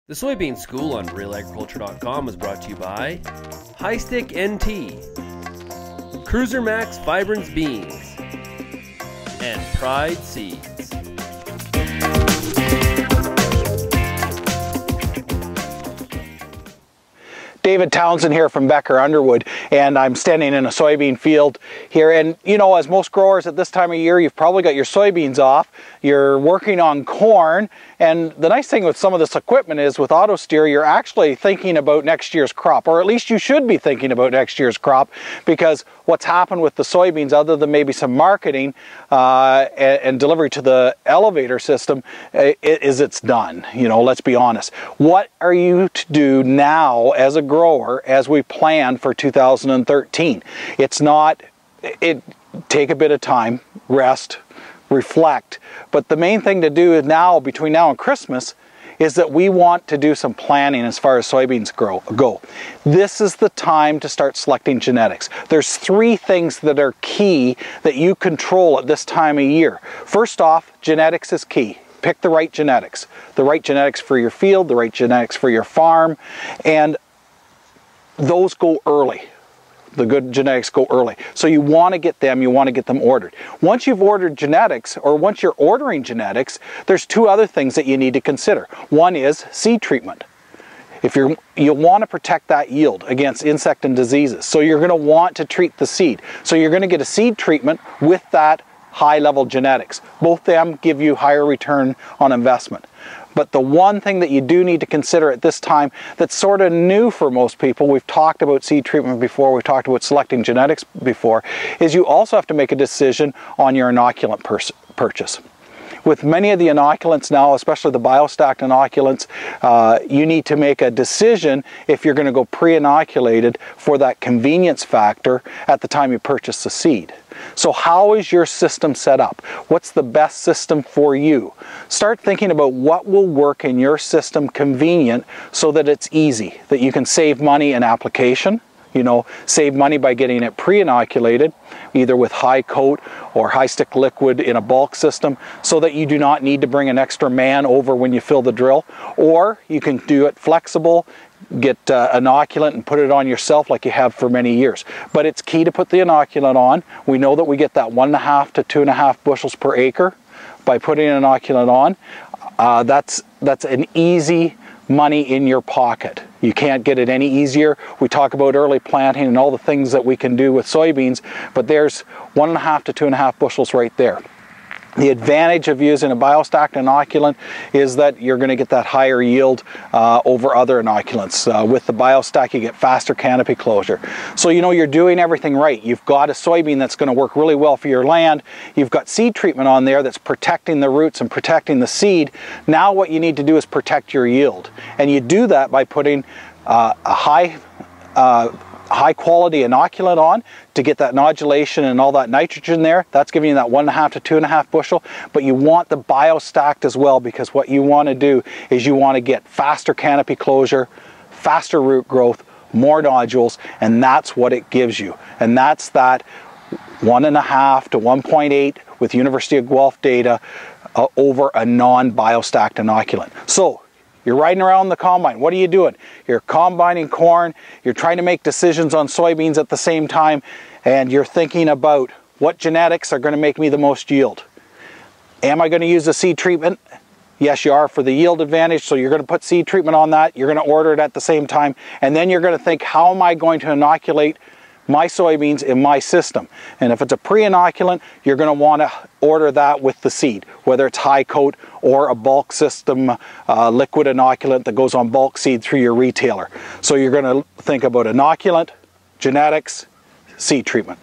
The Soybean School on RealAgriculture.com is brought to you by High Stick NT, Cruiser Max Vibrance Beans, and Pride Seeds. David Townsend here from Becker Underwood, and I'm standing in a soybean field here. And you know, as most growers at this time of year, you've probably got your soybeans off, you're working on corn, and the nice thing with some of this equipment is with auto steer, you're actually thinking about next year's crop, or at least you should be thinking about next year's crop, because what's happened with the soybeans, other than maybe some marketing and delivery to the elevator system, is it's done. You know, let's be honest. What are you to do now as a grower as we plan for 2013? Take a bit of time, rest, reflect, but the main thing to do now, between now and Christmas, is that we want to do some planning as far as soybeans go. This is the time to start selecting genetics. There's three things that are key that you control at this time of year. First off, genetics is key. Pick the right genetics. The right genetics for your field, the right genetics for your farm, and those go early. The good genetics go early. So you want to get them ordered. Once you've ordered genetics, or once you're ordering genetics, there's two other things that you need to consider. One is seed treatment. You want to protect that yield against insect and diseases. So you're going to want to treat the seed. So you're going to get a seed treatment with that high-level genetics. Both of them give you higher return on investment. But the one thing that you do need to consider at this time that's sort of new for most people, we've talked about seed treatment before, we've talked about selecting genetics before, is you also have to make a decision on your inoculant purchase. With many of the inoculants now, especially the biostacked inoculants, you need to make a decision if you're going to go pre-inoculated for that convenience factor at the time you purchase the seed. So how is your system set up? What's the best system for you? Start thinking about what will work in your system convenient so that it's easy, that you can save money in application. You know, save money by getting it pre-inoculated, either with high coat or high stick liquid in a bulk system, so that you do not need to bring an extra man over when you fill the drill. Or you can do it flexible, get inoculant and put it on yourself like you have for many years. But it's key to put the inoculant on. We know that we get that 1.5 to 2.5 bushels per acre by putting an inoculant on. That's an easy money in your pocket. You can't get it any easier. We talk about early planting and all the things that we can do with soybeans, but there's 1.5 to 2.5 bushels right there. The advantage of using a biostacked inoculant is that you're going to get that higher yield over other inoculants. With the biostack, you get faster canopy closure. So you know you're doing everything right. You've got a soybean that's going to work really well for your land. You've got seed treatment on there that's protecting the roots and protecting the seed. Now what you need to do is protect your yield. And you do that by putting a high quality inoculant on to get that nodulation and all that nitrogen there. That's giving you that 1.5 to 2.5 bushel. But you want the biostacked as well, because what you want to do is you want to get faster canopy closure, faster root growth, more nodules, and that's what it gives you. And that's that 1.5 to 1.8 with University of Guelph data over a non-biostacked inoculant. So you're riding around the combine. What are you doing? You're combining corn. You're trying to make decisions on soybeans at the same time, and you're thinking about what genetics are going to make me the most yield. Am I going to use a seed treatment? Yes, you are, for the yield advantage. So you're going to put seed treatment on that. You're going to order it at the same time, and then you're going to think, how am I going to inoculate my soybeans in my system? And if it's a pre-inoculant, you're going to want to order that with the seed, whether it's high coat or a bulk system liquid inoculant that goes on bulk seed through your retailer. So you're going to think about inoculant, genetics, seed treatment.